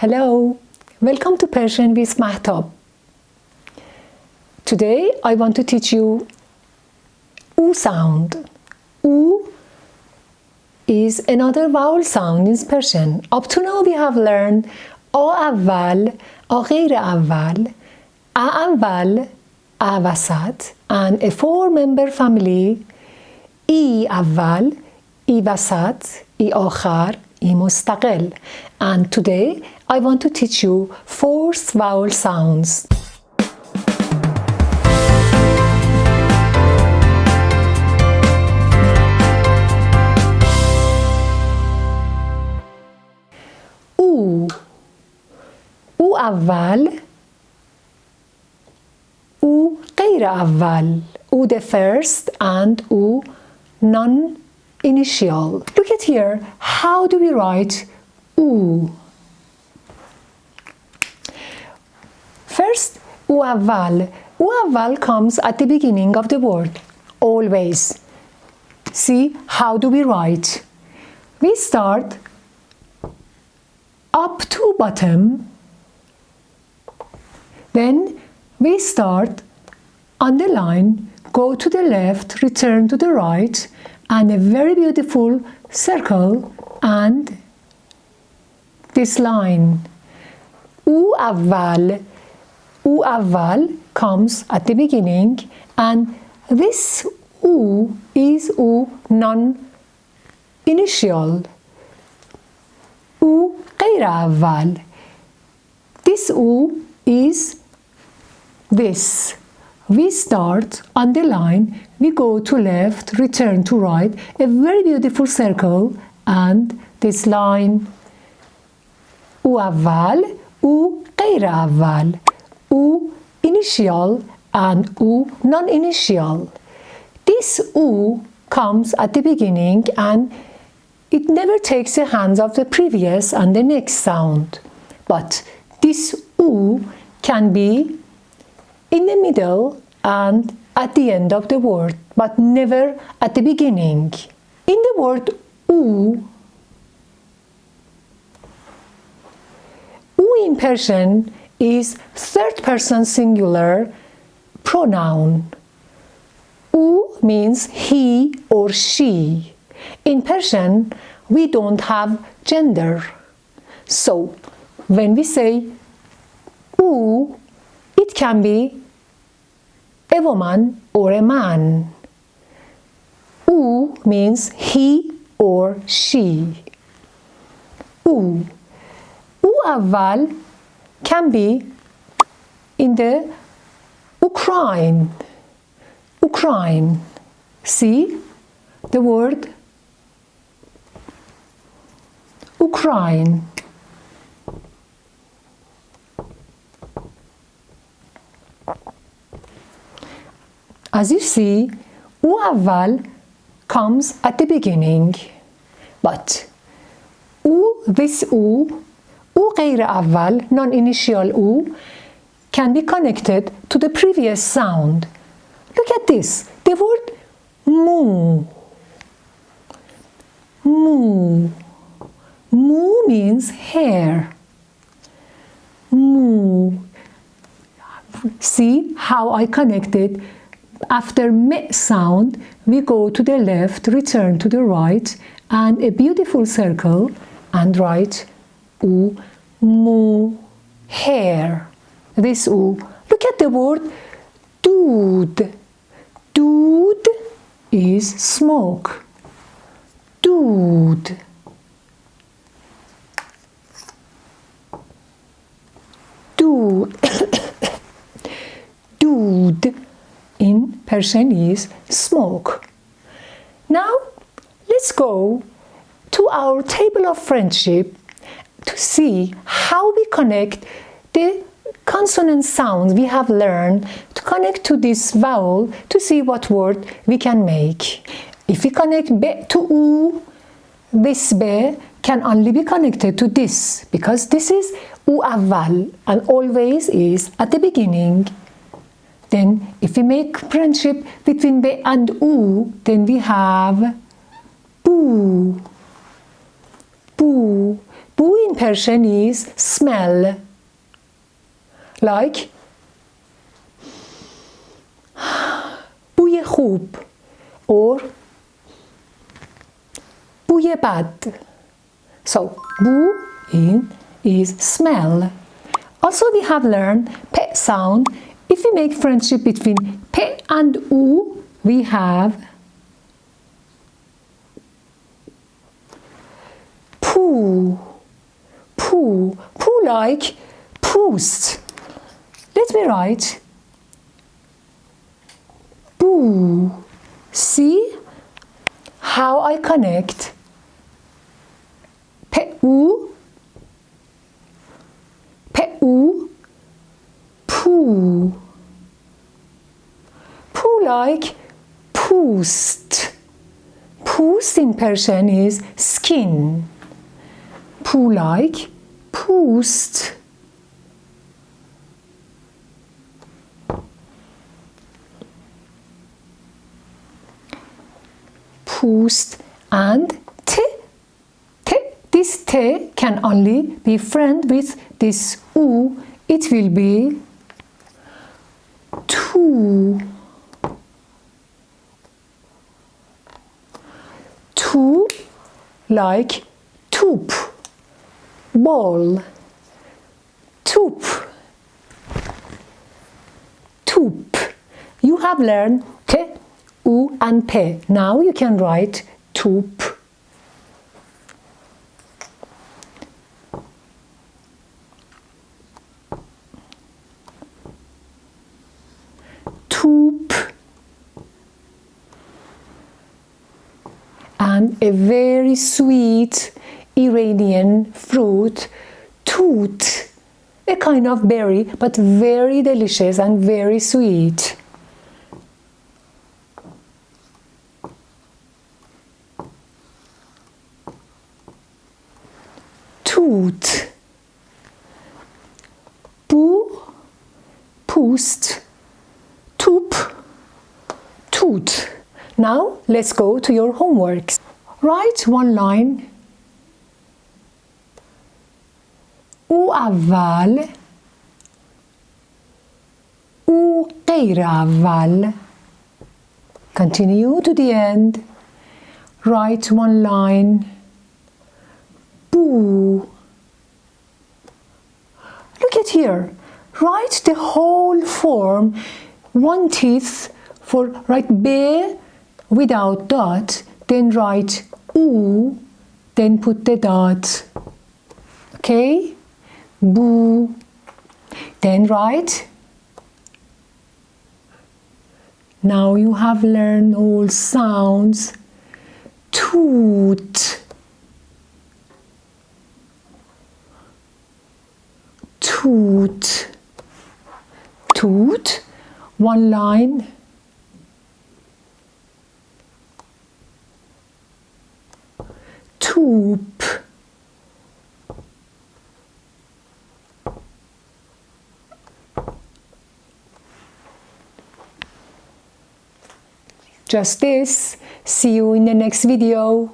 Hello, welcome to Persian with Mahtab. Today I want to teach you U sound. U is another vowel sound in Persian. Up to now we have learned A awwal, A غیر اول, A awwal, A wasat, and a four-member family I awwal, I wasat, I آخر, I مستقل. And today I want to teach you four vowel sounds. U. U أول. U غیر أول. U the first and U non-initial. Look at here. How do we write U? First, U awwal. U awwal comes at the beginning of the word, always. See, how do we write? We start up to bottom, then we start on the line, go to the left, return to the right, and a very beautiful circle and this line. U awwal. U awwal comes at the beginning, and this U is U non-initial. U غیر أول. This U is this. We start on the line, we go to left, return to right, a very beautiful circle, and this line. U awwal, U غیر أول. U initial and U non-initial. This U comes at the beginning and it never takes the hands of the previous and the next sound. But this U can be in the middle and at the end of the word, but never at the beginning. In the word U, U in Persian is third person singular pronoun. U means he or she. In Persian, we don't have gender. So, when we say U, it can be a woman or a man. U means he or she. U. U awwal can be in the Ukraine. Ukraine. See the word Ukraine. As you see, U awwal comes at the beginning, but this U غیر اول, non-initial U, can be connected to the previous sound. Look at this, the word mu. Mu. Mu means hair. Mu. See how I connected? After me sound, we go to the left, return to the right, and a beautiful circle, and write U, mu, hair. This U. Look at the word dood. Dood is smoke. Dood. Dood. Dood in Persian is smoke. Now, let's go to our table of friendship to see how we connect the consonant sounds we have learned to connect to this vowel to see what word we can make. If we connect B to U, this B can only be connected to this because this is U awwal and always is at the beginning. Then if we make friendship between B and U, then we have boo. Boo. Boo in Persian is smell. Like بوی خوب or بوی بد. So boo in is smell. Also we have learned pe sound. If we make friendship between pe and u, we have poo. Poo. Poo like post. Let me write boo. See how I connect pe-u, pe-u, poo. Poo like post. Post in Persian is skin. Poo like post. Post and t. This t can only be friend with this u. It will be two. Two like tube, ball, tube, tube. You have learned t, u and p. Now you can write tube. Tube. And a very sweet Iranian fruit, toot. A kind of berry, but very delicious and very sweet. Toot. Boo, post, toop, toot. Now let's go to your homeworks. Write one line. او اول او غیر اول. Continue to the end. Write one line. Boo. Look at here. Write the whole form. One teeth for write b without dot. Then write u. Then put the dot. Okay? Boo. Then write. Now you have learned all sounds. Toot. Toot. Toot. One line. Toop. Just this. See you in the next video.